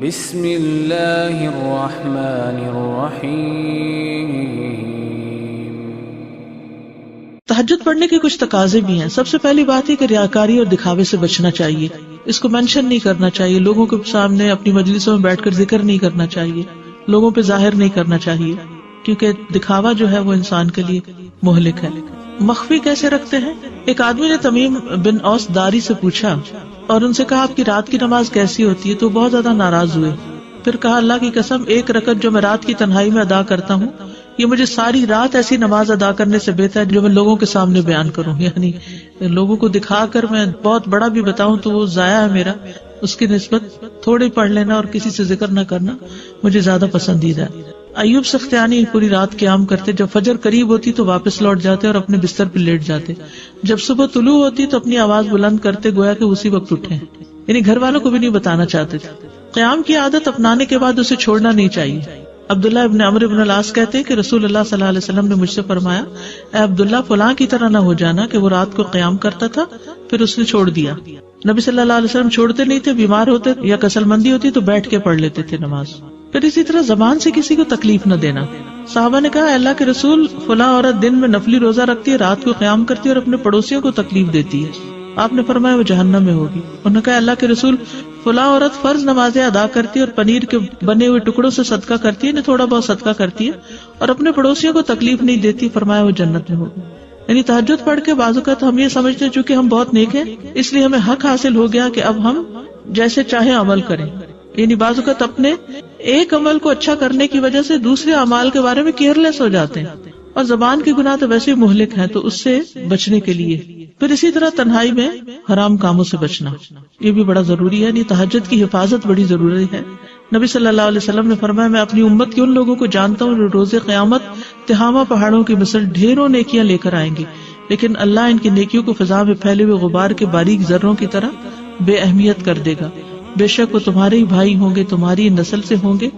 بسم اللہ الرحمن الرحیم۔ تہجد پڑھنے کے کچھ تقاضے بھی ہیں۔ سب سے پہلی بات ہے کہ ریاکاری اور دکھاوے سے بچنا چاہیے، اس کو مینشن نہیں کرنا چاہیے، لوگوں کے سامنے اپنی مجلسوں میں بیٹھ کر ذکر نہیں کرنا چاہیے، لوگوں پہ ظاہر نہیں کرنا چاہیے، کیونکہ دکھاوا جو ہے وہ انسان کے لیے مہلک ہے۔ مخفی کیسے رکھتے ہیں؟ ایک آدمی نے تمیم بن اوس داری سے پوچھا اور ان سے کہا آپ کی رات کی نماز کیسی ہوتی ہے؟ تو بہت زیادہ ناراض ہوئے۔ پھر کہا اللہ کی قسم، ایک رکعت جو میں رات کی تنہائی میں ادا کرتا ہوں یہ مجھے ساری رات ایسی نماز ادا کرنے سے بہتر ہے جو میں لوگوں کے سامنے بیان کروں، یعنی لوگوں کو دکھا کر میں بہت بڑا بھی بتاؤں تو وہ ضائع ہے میرا، اس کی نسبت تھوڑے پڑھ لینا اور کسی سے ذکر نہ کرنا مجھے زیادہ پسندیدہ ہے۔ ایوب سختیانی پوری رات قیام کرتے، جب فجر قریب ہوتی تو واپس لوٹ جاتے اور اپنے بستر پہ لیٹ جاتے، جب صبح طلوع ہوتی تو اپنی آواز بلند کرتے گویا کہ اسی وقت اٹھے، یعنی گھر والوں کو بھی نہیں بتانا چاہتے تھے۔ قیام کی عادت اپنانے کے بعد اسے چھوڑنا نہیں چاہیے۔ عبداللہ ابن عمرو ابن العاص کہتے ہیں کہ رسول اللہ صلی اللہ علیہ وسلم نے مجھ سے فرمایا، اے عبداللہ فلاں کی طرح نہ ہو جانا کہ وہ رات کو قیام کرتا تھا پھر اس نے چھوڑ دیا۔ نبی صلی اللہ علیہ وسلم چھوڑتے نہیں تھے، بیمار ہوتے یا کسل مندی ہوتی تو بیٹھ کے پڑھ لیتے تھے نماز۔ پھر اسی طرح زبان سے کسی کو تکلیف نہ دینا۔ صحابہ نے کہا اللہ کے رسول فلاں عورت دن میں نفلی روزہ رکھتی ہے، رات کو قیام کرتی ہے اور اپنے پڑوسیوں کو تکلیف دیتی ہے، آپ نے فرمایا وہ جہنم میں ہوگی۔ انہوں نے کہا اللہ کے رسول فلاں عورت فرض نمازیں ادا کرتی ہے اور پنیر کے بنے ہوئے ٹکڑوں سے صدقہ کرتی ہے، تھوڑا بہت صدقہ کرتی ہے اور اپنے پڑوسیوں کو تکلیف نہیں دیتی، فرمایا وہ جنت میں ہوگی۔ یعنی تہجد پڑھ کے بعض اوقات ہم یہ سمجھتے ہیں چونکہ ہم بہت نیک ہیں اس لیے ہمیں حق حاصل ہو گیا کہ اب ہم جیسے چاہے عمل کریں، یعنی بعض اوقات اپنے ایک عمل کو اچھا کرنے کی وجہ سے دوسرے اعمال کے بارے میں کیئرلیس ہو جاتے ہیں، اور زبان کے گناہ تو ویسے مہلک ہیں تو اس سے بچنے کے لیے پھر اسی طرح تنہائی میں حرام کاموں سے بچنا یہ بھی بڑا ضروری ہے، یعنی تہجد کی حفاظت بڑی ضروری ہے۔ نبی صلی اللہ علیہ وسلم نے فرمایا میں اپنی امت کے ان لوگوں کو جانتا ہوں جو روز قیامت تہامہ پہاڑوں کی مثل ڈھیروں نیکیاں لے کر آئیں گے، لیکن اللہ ان کی نیکیوں کو فضا میں پھیلے ہوئے غبار کے باریک ذروں کی طرح بے اہمیت کر دے گا۔ بے شک وہ تمہارے ہی بھائی ہوں گے، تمہاری نسل سے ہوں گے،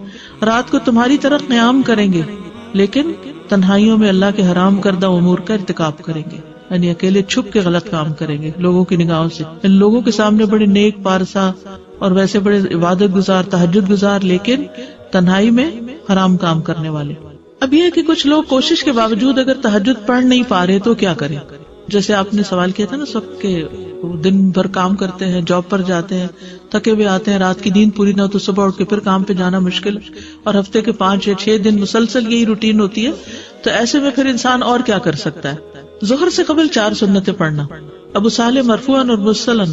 رات کو تمہاری طرح قیام کریں گے لیکن تنہائیوں میں اللہ کے حرام کردہ امور کا ارتکاب کریں گے، یعنی اکیلے چھپ کے غلط کام کریں گے لوگوں کی نگاہوں سے، ان لوگوں کے سامنے بڑے نیک پارسا اور ویسے بڑے عبادت گزار تہجد گزار لیکن تنہائی میں حرام کام کرنے والے۔ اب یہ کہ کچھ لوگ کوشش کے باوجود اگر تہجد پڑھ نہیں پا رہے تو کیا کریں؟ جیسے آپ نے سوال کیا تھا نا سب کے دن بھر کام کرتے ہیں، جاب پر جاتے ہیں، تھکے ہوئے آتے ہیں، رات کی نیند پوری نہ ہو تو صبح اٹھ کے پھر کام پہ جانا مشکل، اور ہفتے کے 5 یا 6 دن مسلسل یہی روٹین ہوتی ہے، تو ایسے میں پھر انسان اور کیا کر سکتا ہے؟ ظہر سے قبل 4 سنتیں پڑھنا۔ ابو صالح مرفوعاً اور مرسلاً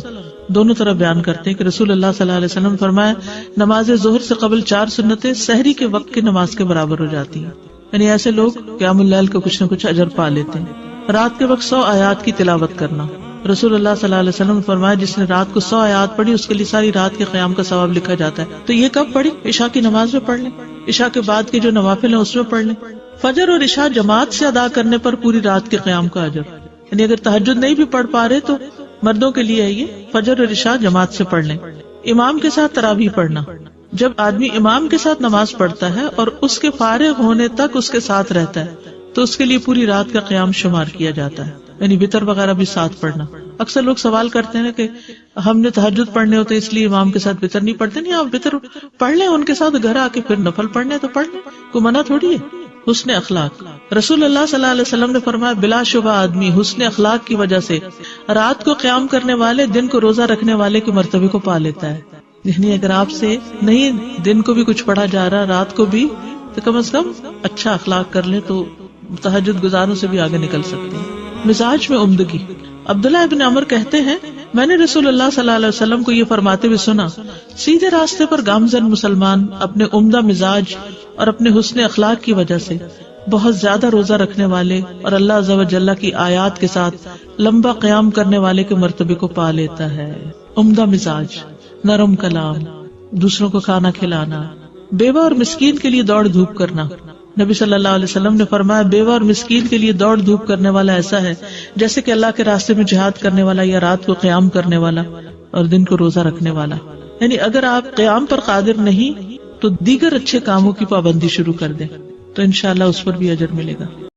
دونوں طرح بیان کرتے ہیں کہ رسول اللہ صلی اللہ علیہ وسلم فرمایا نماز ظہر سے قبل 4 سنتیں سحری کے وقت کی نماز کے برابر ہو جاتی ہیں، یعنی ایسے لوگ قیام اللیل کا کچھ نہ کچھ اجر پا لیتے ہیں۔ رات کے وقت 100 آیات کی تلاوت کرنا، رسول اللہ صلی اللہ علیہ وسلم نے فرمایا جس نے رات کو 100 آیات پڑھی اس کے لیے ساری رات کے قیام کا ثواب لکھا جاتا ہے۔ تو یہ کب پڑھی؟ عشاء کی نماز میں پڑھ لیں، عشاء کے بعد کے جو نوافل ہیں اس میں پڑھ لیں۔ فجر اور عشاء جماعت سے ادا کرنے پر پوری رات کے قیام کا اجر، یعنی اگر تہجد نہیں بھی پڑھ پا رہے تو مردوں کے لیے ہے یہ، فجر اور عشاء جماعت سے پڑھ لیں۔ امام کے ساتھ تراویح پڑھنا، جب آدمی امام کے ساتھ نماز پڑھتا ہے اور اس کے فارغ ہونے تک اس کے ساتھ رہتا ہے تو اس کے لیے پوری رات کا قیام شمار کیا جاتا ہے، یعنی وتر وغیرہ بھی ساتھ پڑھنا۔ اکثر لوگ سوال کرتے ہیں کہ ہم نے تہجد پڑھنے ہوتے اس لیے امام کے ساتھ وتر نہیں پڑھتے۔ نہیں، آپ وتر پڑھ لیں ان کے ساتھ، گھر آ کے پھر نفل پڑھنے تو پڑھ لیں، کوئی منع تھوڑی ہے۔ حسن اخلاق، رسول اللہ صلی اللہ علیہ وسلم نے فرمایا بلا شبہ آدمی حسن اخلاق کی وجہ سے رات کو قیام کرنے والے دن کو روزہ رکھنے والے کے مرتبے کو پا لیتا ہے۔ یعنی اگر آپ سے نہیں دن کو بھی کچھ پڑھا جا رہا رات کو بھی تو کم از کم اچھا اخلاق کر لیں تو تہجد گزاروں سے بھی آگے نکل سکتے ہیں۔ مزاج میں عمدگی، عبداللہ ابن عمر کہتے ہیں میں نے رسول اللہ صلی اللہ علیہ وسلم کو یہ فرماتے ہوئے سنا سیدھے راستے پر گامزن مسلمان اپنے عمدہ مزاج اور اپنے حسن اخلاق کی وجہ سے بہت زیادہ روزہ رکھنے والے اور اللہ عز و جل کی آیات کے ساتھ لمبا قیام کرنے والے کے مرتبے کو پا لیتا ہے۔ عمدہ مزاج، نرم کلام، دوسروں کو کھانا کھلانا، بیوہ اور مسکین کے لیے دوڑ دھوپ کرنا۔ نبی صلی اللہ علیہ وسلم نے فرمایا بیوہ اور مسکین کے لیے دوڑ دھوپ کرنے والا ایسا ہے جیسے کہ اللہ کے راستے میں جہاد کرنے والا یا رات کو قیام کرنے والا اور دن کو روزہ رکھنے والا۔ یعنی اگر آپ قیام پر قادر نہیں تو دیگر اچھے کاموں کی پابندی شروع کر دیں تو انشاءاللہ اس پر بھی اجر ملے گا۔